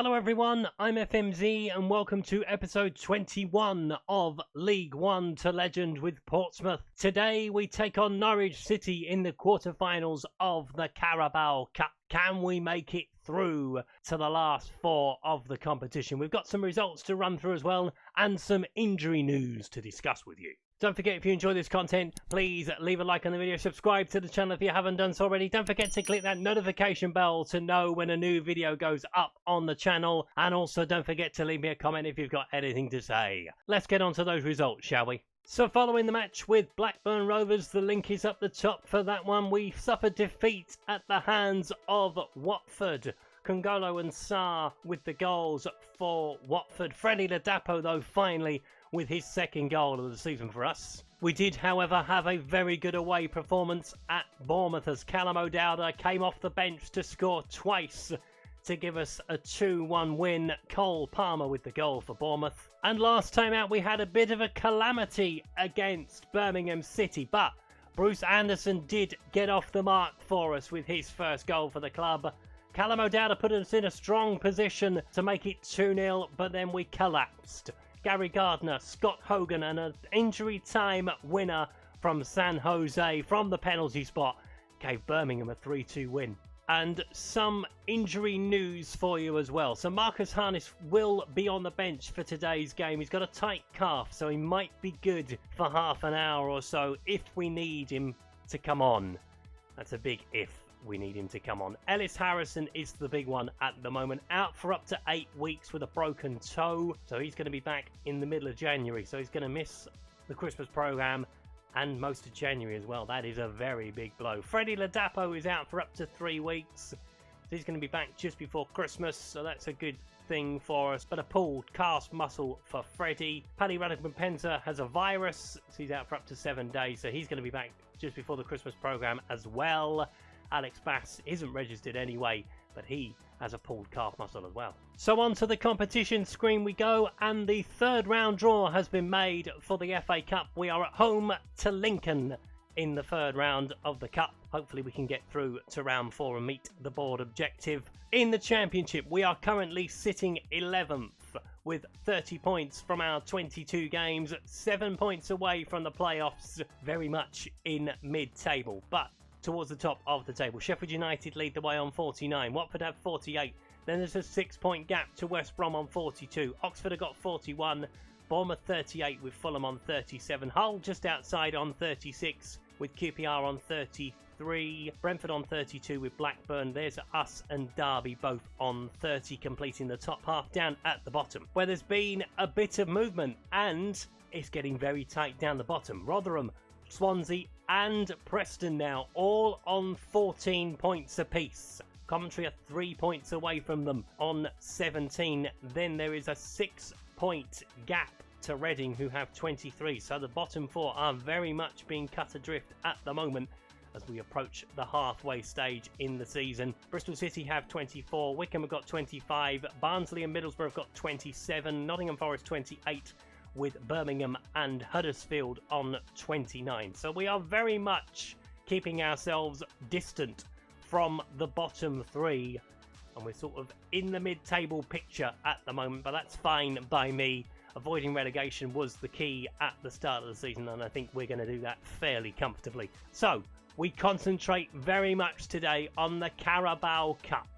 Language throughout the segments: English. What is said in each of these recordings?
Hello everyone, I'm FMZ and welcome to episode 21 of League One to Legend with Portsmouth. Today we take on Norwich City in the quarterfinals of the Carabao Cup. Can we make it through to the last four of the competition? We've got some results to run through as well and some injury news to discuss with you. Don't forget, if you enjoy this content, please leave a like on the video, subscribe to the channel if you haven't done so already. Don't forget to click that notification bell to know when a new video goes up on the channel. And also don't forget to leave me a comment if you've got anything to say. Let's get on to those results, shall we? So following the match with Blackburn Rovers, the link is up the top for that one. We suffered defeat at the hands of Watford. Congolo and Sarr with the goals for Watford. Freddie Ladapo, though, finally with his second goal of the season for us. We did, however, have a very good away performance at Bournemouth as Callum O'Dowda came off the bench to score twice to give us a 2-1 win. Cole Palmer with the goal for Bournemouth. And last time out we had a bit of a calamity against Birmingham City, but Bruce Anderson did get off the mark for us with his first goal for the club. Callum O'Dowda put us in a strong position to make it 2-0, but then we collapsed. Gary Gardner, Scott Hogan and an injury time winner from San Jose from the penalty spot gave Birmingham a 3-2 win. And some injury news for you as well. So Marcus Harness will be on the bench for today's game. He's got a tight calf, so he might be good for half an hour or so if we need him to come on. That's a big if. We need him to come on. Ellis Harrison is the big one at the moment, out for up to 8 weeks with a broken toe, so he's going to be back in the middle of January, so he's going to miss the Christmas programme and most of January as well. That is a very big blow. Freddie Ladapo is out for up to 3 weeks, so he's going to be back just before Christmas, so that's a good thing for us. But a pulled calf muscle for Freddie. Paddy Radcliffe-Penza has a virus, so he's out for up to 7 days, so he's going to be back just before the Christmas programme as well. Alex Bass isn't registered anyway, but he has a pulled calf muscle as well. So on to the competition screen we go, and the third round draw has been made for the FA Cup. We are at home to Lincoln in the third round of the Cup. Hopefully we can get through to round 4 and meet the board objective. In the Championship, we are currently sitting 11th with 30 points from our 22 games, 7 points away from the playoffs, very much in mid-table, but towards the top of the table. Sheffield United lead the way on 49. Watford have 48. Then there's a 6-point gap to West Brom on 42. Oxford have got 41. Bournemouth 38 with Fulham on 37. Hull just outside on 36 with QPR on 33. Brentford on 32 with Blackburn. There's us and Derby both on 30, completing the top half. Down at the bottom, where there's been a bit of movement and it's getting very tight down the bottom. Rotherham, Swansea and Preston now all on 14 points apiece. Coventry are 3 points away from them on 17. Then there is a 6-point gap to Reading, who have 23. So the bottom four are very much being cut adrift at the moment as we approach the halfway stage in the season. Bristol City have 24. Wycombe have got 25. Barnsley and Middlesbrough have got 27. Nottingham Forest 28. With Birmingham and Huddersfield on 29. So we are very much keeping ourselves distant from the bottom three. And we're sort of in the mid-table picture at the moment, but that's fine by me. Avoiding relegation was the key at the start of the season, and I think we're going to do that fairly comfortably. So we concentrate very much today on the Carabao Cup.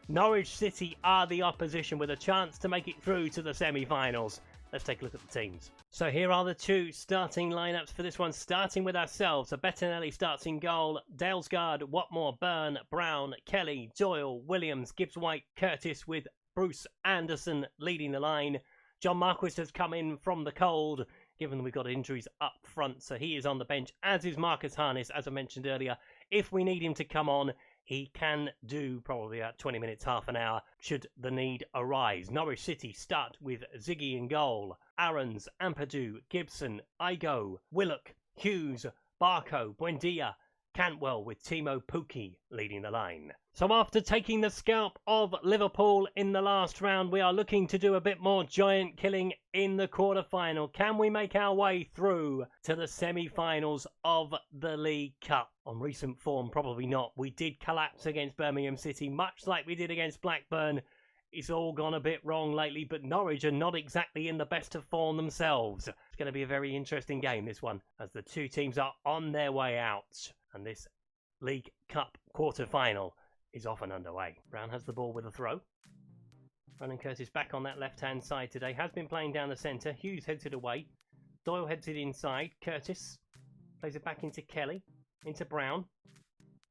Norwich City are the opposition with a chance to make it through to the semi-finals. Let's take a look at the teams. So here are the two starting lineups for this one, starting with ourselves. Bettinelli starts in goal. Dalesgaard, Watmore, Byrne, Brown, Kelly, Doyle, Williams, Gibbs-White, Curtis, with Bruce Anderson leading the line. John Marquis has come in from the cold, given we've got injuries up front, so he is on the bench, as is Marcus Harness, as I mentioned earlier. If we need him to come on, he can do probably about 20 minutes, half an hour, should the need arise. Norwich City start with Ziggy in goal. Aarons, Ampadu, Gibson, Igo, Willock, Hughes, Barco, Buendia, Cantwell, with Timo Pukki leading the line. So after taking the scalp of Liverpool in the last round, we are looking to do a bit more giant killing in the quarter-final. Can we make our way through to the semi-finals of the League Cup? On recent form, probably not. We did collapse against Birmingham City, much like we did against Blackburn it's all gone a bit wrong lately, but Norwich are not exactly in the best of form themselves. It's going to be a very interesting game, this one, as the two teams are on their way out. And this League Cup quarter-final is off and underway. Brown has the ball with a throw. Ronan Curtis back on that left-hand side today. Has been playing down the centre. Hughes heads it away. Doyle heads it inside. Curtis plays it back into Kelly. Into Brown.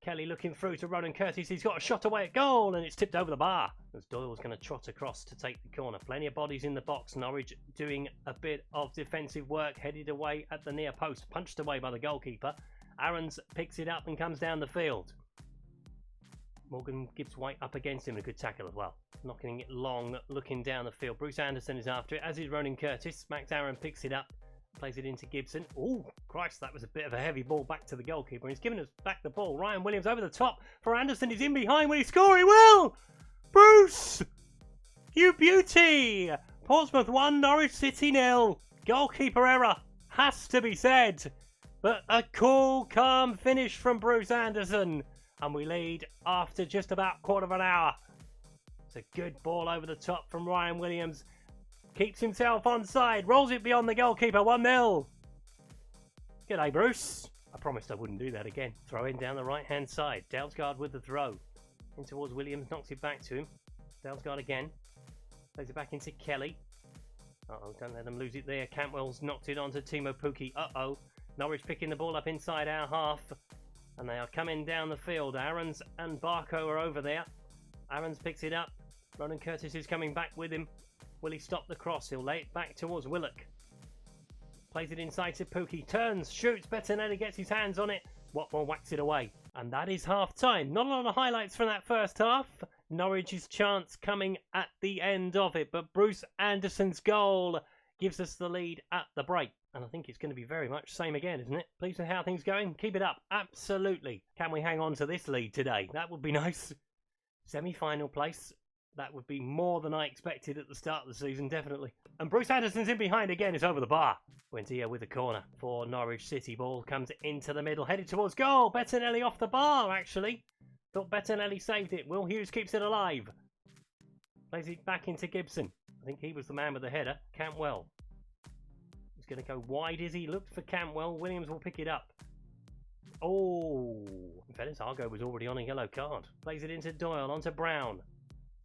Kelly looking through to Ronan Curtis. He's got a shot away at goal and it's tipped over the bar. As Doyle's going to trot across to take the corner. Plenty of bodies in the box. Norwich doing a bit of defensive work. Headed away at the near post. Punched away by the goalkeeper. Aarons picks it up and comes down the field. Morgan Gibbs-White up against him. A good tackle as well. Knocking it long, looking down the field. Bruce Anderson is after it, as is Ronan Curtis. Max Aaron picks it up. Plays it into Gibson. Oh, Christ, that was a bit of a heavy ball back to the goalkeeper. He's giving us back the ball. Ryan Williams over the top for Anderson. He's in behind. Will he score? He will! Bruce! You beauty! Portsmouth 1, Norwich City 0. Goalkeeper error. Has to be said. But a cool, calm finish from Bruce Anderson. And we lead after just about quarter of an hour. It's a good ball over the top from Ryan Williams. Keeps himself onside. Rolls it beyond the goalkeeper. 1-0. G'day, Bruce. I promised I wouldn't do that again. Throw in down the right-hand side. Dalesgaard with the throw. In towards Williams. Knocks it back to him. Dalesgaard again. Plays it back into Kelly. Uh-oh, don't let them lose it there. Cantwell's knocked it onto Timo Pukki. Uh-oh. Norwich picking the ball up inside our half. And they are coming down the field. Aarons and Barco are over there. Aarons picks it up. Ronan Curtis is coming back with him. Will he stop the cross? He'll lay it back towards Willock. Plays it inside to Pukki. Turns, shoots. Bettinelli gets his hands on it. Watmore whacks it away. And that is half-time. Not a lot of highlights from that first half. Norwich's chance coming at the end of it. But Bruce Anderson's goal gives us the lead at the break. And I think it's going to be very much the same again, isn't it? Pleased with how things going? Keep it up. Absolutely. Can we hang on to this lead today? That would be nice. Semi-final place. That would be more than I expected at the start of the season, definitely. And Bruce Anderson's in behind again. It's over the bar. Buendia with the corner for Norwich City. Ball comes into the middle. Headed towards goal. Bettinelli off the bar, actually. Thought Bettinelli saved it. Will Hughes keeps it alive. Plays it back into Gibson. I think he was the man with the header. Cantwell. He's going to go wide, is he? Looked for Cantwell. Williams will pick it up. Oh. In fairness, Argo was already on a yellow card. Plays it into Doyle. Onto Brown.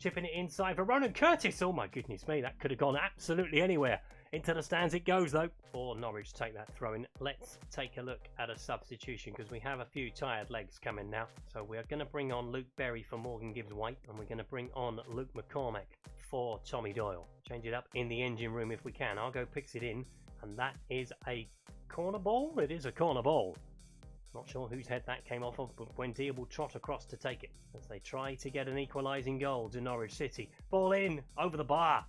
Chipping it inside for Ronan Curtis. Oh my goodness me, that could have gone absolutely anywhere. Into the stands it goes though. For Norwich to take that throw in. Let's take a look at a substitution because we have a few tired legs coming now. So we're going to bring on Luke Berry for Morgan Gibbs-White and we're going to bring on Luke McCormack for Tommy Doyle. Change it up in the engine room if we can. Argo picks it in and that is a corner ball. It is a corner ball. Not sure whose head that came off of, but Buendia will trot across to take it as they try to get an equalising goal to Norwich City. Ball in, over the bar.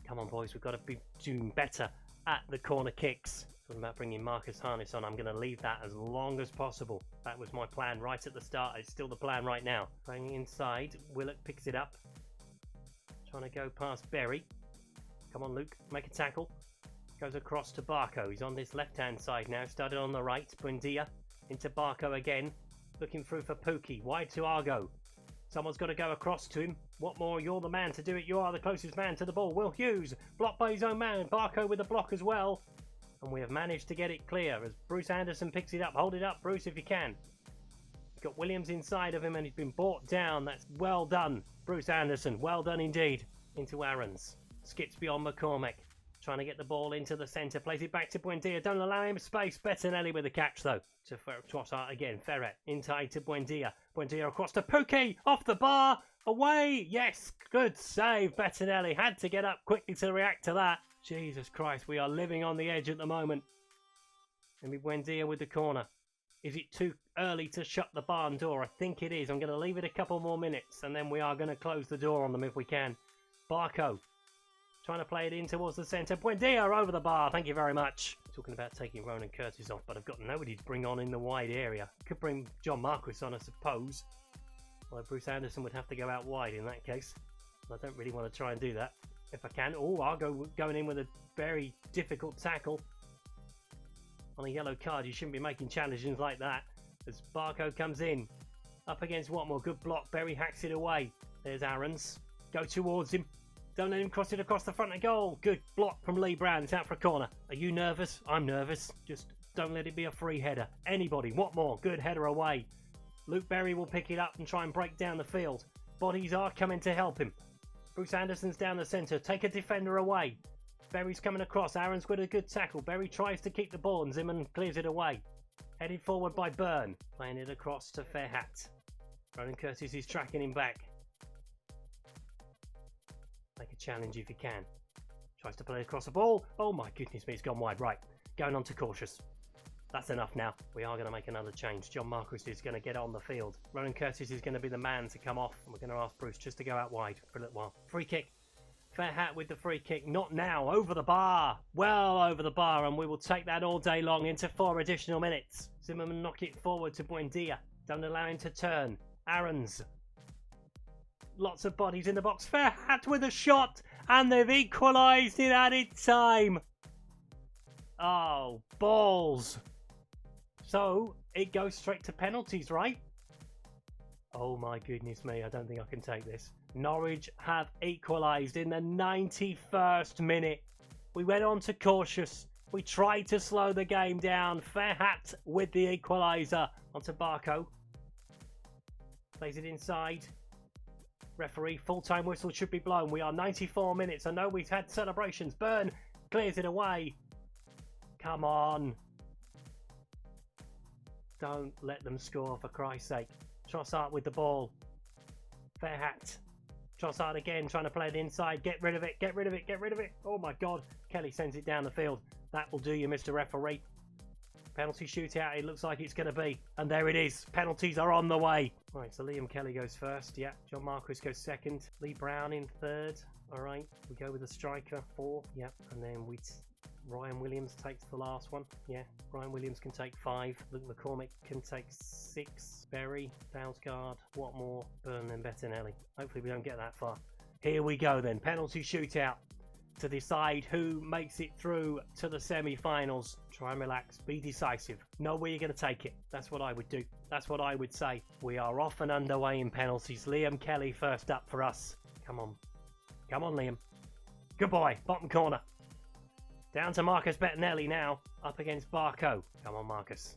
Come on, boys, we've got to be doing better at the corner kicks. Talking about bringing Marcus Harness on, I'm going to leave that as long as possible. That was my plan right at the start. It's still the plan right now. Playing inside, Willock picks it up. Trying to go past Berry. Come on, Luke, make a tackle. Goes across to Barco. He's on this left-hand side now. Started on the right. Buendia. Into Barco again, looking through for Pukki, wide to Argo. Someone's got to go across to him. Watmore, you're the man to do it. You are the closest man to the ball. Will Hughes, blocked by his own man. Barco with the block as well. And we have managed to get it clear as Bruce Anderson picks it up. Hold it up, Bruce, if you can. He's got Williams inside of him and he's been brought down. That's well done, Bruce Anderson. Well done indeed. Into Aarons. Skips beyond McCormack. Trying to get the ball into the centre. Plays it back to Buendia. Don't allow him space. Bettinelli with the catch, though. To Trossard again. Ferret. Inside to Buendia. Buendia across to Pukki. Off the bar. Away. Yes. Good save. Bettinelli had to get up quickly to react to that. Jesus Christ. We are living on the edge at the moment. Maybe Buendia with the corner. Is it too early to shut the barn door? I think it is. I'm going to leave it a couple more minutes. And then we are going to close the door on them if we can. Barco. Trying to play it in towards the centre. Buendia over the bar. Thank you very much. Talking about taking Ronan Curtis off, but I've got nobody to bring on in the wide area. Could bring John Marquis on, I suppose. Although Bruce Anderson would have to go out wide in that case. I don't really want to try and do that. If I can. Oh, I'll go going in with a very difficult tackle. On a yellow card, you shouldn't be making challenges like that. As Barco comes in. Up against Watmore. Good block. Berry hacks it away. There's Aarons. Go towards him. Don't let him cross it across the front of goal. Good block from Lee Brown. It's out for a corner. Are you nervous? I'm nervous. Just don't let it be a free header. Anybody. What more? Good header away. Luke Berry will pick it up and try and break down the field. Bodies are coming to help him. Bruce Anderson's down the centre. Take a defender away. Berry's coming across. Aaron's got a good tackle. Berry tries to keep the ball and Zimmerman clears it away. Headed forward by Byrne. Playing it across to Fairhat. Ronan Curtis is tracking him back. Make a challenge if you can. Tries to play across the ball. Oh my goodness me, it's gone wide. Right, going on to cautious. That's enough now. We are going to make another change. John Marquis is going to get on the field. Ronan Curtis is going to be the man to come off. And we're going to ask Bruce just to go out wide for a little while. Free kick. Fairhat with the free kick. Not now. Over the bar. Well over the bar. And we will take that all day long into 4 additional minutes. Zimmerman knock it forward to Buendia. Don't allow him to turn. Aarons. Lots of bodies in the box. Fairhat with a shot. And they've equalised in added time. Oh, balls. So, it goes straight to penalties, right? Oh my goodness me, I don't think I can take this. Norwich have equalised in the 91st minute. We went on to cautious. We tried to slow the game down. Fairhat with the equaliser. Onto Barco. Plays it inside. Referee, full-time whistle should be blown. We are 94 minutes. I know we've had celebrations. Byrne clears it away. Come on. Don't let them score, for Christ's sake. Trossard with the ball. Fairhat. Trossard again, trying to play it inside. Get rid of it, get rid of it, get rid of it. Oh my God. Kelly sends it down the field. That will do you, Mr. Referee. Penalty shootout, it looks like it's going to be. And there it is. Penalties are on the way. Right, so Liam Kelly goes first. Yeah. John Marquis goes second. Lee Brown in third. All right. We go with a striker, 4. Yeah. And then Ryan Williams takes the last one. Yeah, Ryan Williams can take 5. Luke McCormick can take 6. Berry, Dalsgaard, Watmore, Byrne and Bettinelli. Hopefully we don't get that far. Here we go then. Penalty shootout to decide who makes it through to the semi-finals. Try and relax. Be decisive. Know where you're going to take it. That's what I would do. That's what I would say. We are off and underway in penalties. Liam Kelly first up for us. Come on. Come on, Liam. Good boy. Bottom corner. Down to Marcus Bettinelli now, up against Barco. Come on, Marcus.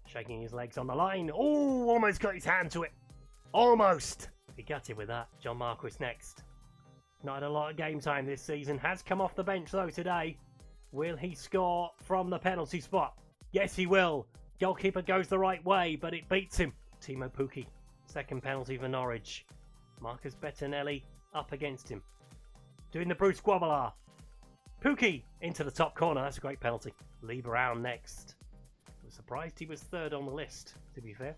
Shaking his legs on the line. Oh, almost got his hand to it. Almost. He gutted with that. John Marquis next. Not had a lot of game time this season. Has come off the bench though today. Will he score from the penalty spot? Yes, he will. Goalkeeper goes the right way, but it beats him. Timo Pukki. Second penalty for Norwich. Marcus Bettinelli up against him. Doing the Bruce Guabalar. Pukki into the top corner. That's a great penalty. Lee Brown next. I was surprised he was third on the list, to be fair.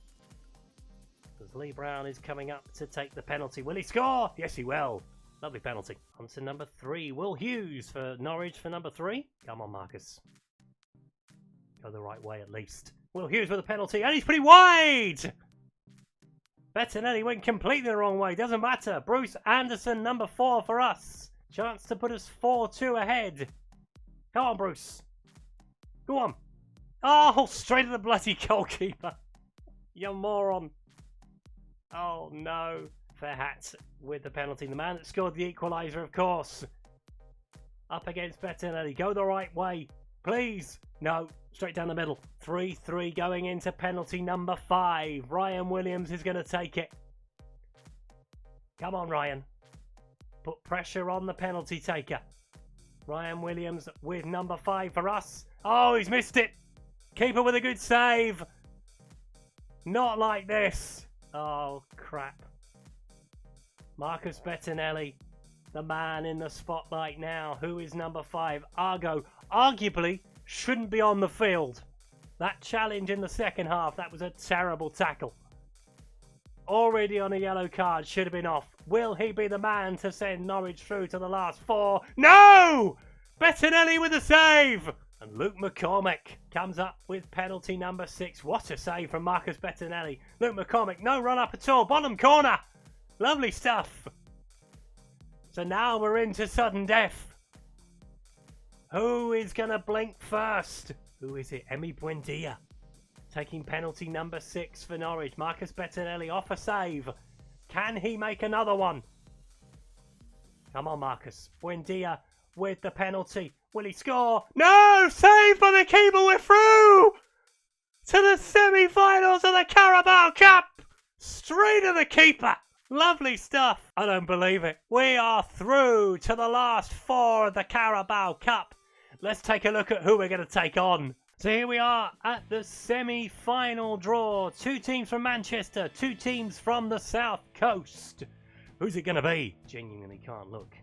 Because Lee Brown is coming up to take the penalty. Will he score? Yes, he will. Lovely penalty. On to number 3. Will Hughes for Norwich for number 3. Come on, Marcus. Go the right way at least. Will Hughes with a penalty. And he's pretty wide! Bettinelli went completely the wrong way. Doesn't matter. Bruce Anderson, number 4 for us. Chance to put us 4-2 ahead. Come on, Bruce. Go on. Oh, straight at the bloody goalkeeper. You moron. Oh, no. Fairhat with the penalty. The man that scored the equaliser, of course. Up against Bettinelli. Go the right way. Please. No. Straight down the middle. 3-3 going into penalty number 5. Ryan Williams is going to take it. Come on, Ryan. Put pressure on the penalty taker. Ryan Williams with number 5 for us. Oh, he's missed it. Keeper with a good save. Not like this. Oh, crap. Marcus Bettinelli, the man in the spotlight now. Who is number 5? Argo. Arguably shouldn't be on the field. That challenge in the second half, that was a terrible tackle. Already on a yellow card, should have been off. Will he be the man to send Norwich through to the last 4? No! Bettinelli with a save! And Luke McCormick comes up with penalty number 6. What a save from Marcus Bettinelli. Luke McCormick, no run up at all. Bottom corner. Lovely stuff. So now we're into sudden death. Who is going to blink first? Who is it? Emi Buendia. Taking penalty number 6 for Norwich. Marcus Bettinelli off a save. Can he make another one? Come on, Marcus. Buendia with the penalty. Will he score? No! Save by the keeper. We're through to the semi-finals of the Carabao Cup. Straight to the keeper. Lovely stuff. I don't believe it. We are through to the last 4 of the Carabao Cup. Let's take a look at who we're going to take on. So here we are at the semi-final draw. 2 teams from Manchester, 2 teams from the South Coast. Who's it going to be? Genuinely can't look.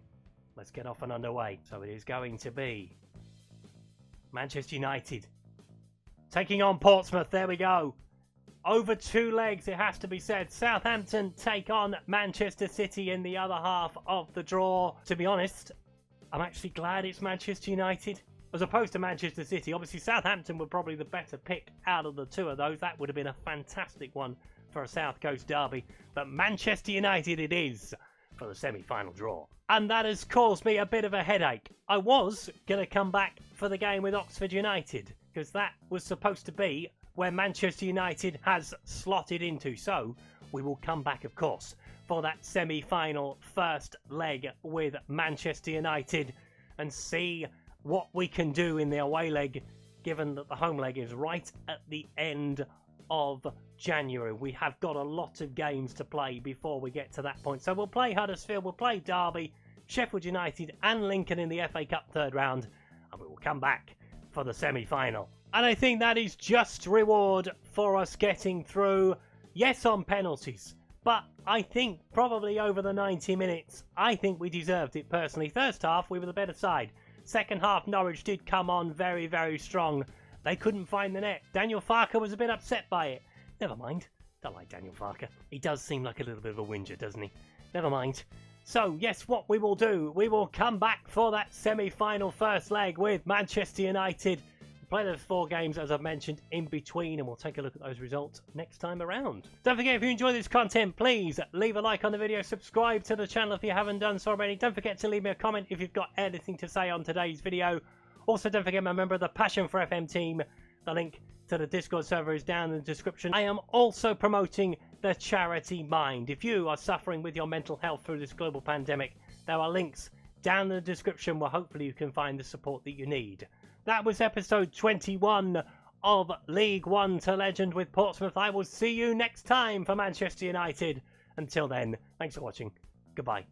Let's get off and underway. So it is going to be Manchester United taking on Portsmouth. There we go. Over 2 legs, it has to be said. Southampton take on Manchester City in the other half of the draw. To be honest, I'm actually glad it's Manchester United as opposed to Manchester City. Obviously, Southampton were probably the better pick out of the 2 of those. That would have been a fantastic one for a South Coast derby. But Manchester United it is for the semi-final draw. And that has caused me a bit of a headache. I was going to come back for the game with Oxford United because that was supposed to be where Manchester United has slotted into. So we will come back, of course, for that semi-final first leg with Manchester United and see what we can do in the away leg, given that the home leg is right at the end of January. We have got a lot of games to play before we get to that point. So we'll play Huddersfield, we'll play Derby, Sheffield United and Lincoln in the FA Cup 3rd round, and we will come back for the semi-final. And I think that is just reward for us getting through. Yes, on penalties, but I think probably over the 90 minutes, I think we deserved it personally. First half, we were the better side. Second half, Norwich did come on very, very strong. They couldn't find the net. Daniel Farke was a bit upset by it. Never mind. Don't like Daniel Farke. He does seem like a little bit of a whinger, doesn't he? Never mind. So, yes, what we will do, we will come back for that semi-final first leg with Manchester United. Play those 4 games, as I've mentioned, in between, and we'll take a look at those results next time around. Don't forget, if you enjoy this content, please leave a like on the video, subscribe to the channel if you haven't done so already. Don't forget to leave me a comment if you've got anything to say on today's video. Also, don't forget, I'm a member of the Passion for FM team. The link to the Discord server is down in the description. I am also promoting the charity Mind. If you are suffering with your mental health through this global pandemic, there are links down in the description where hopefully you can find the support that you need. That was episode 21 of League One to Legend with Portsmouth. I will see you next time for Manchester United. Until then, thanks for watching. Goodbye.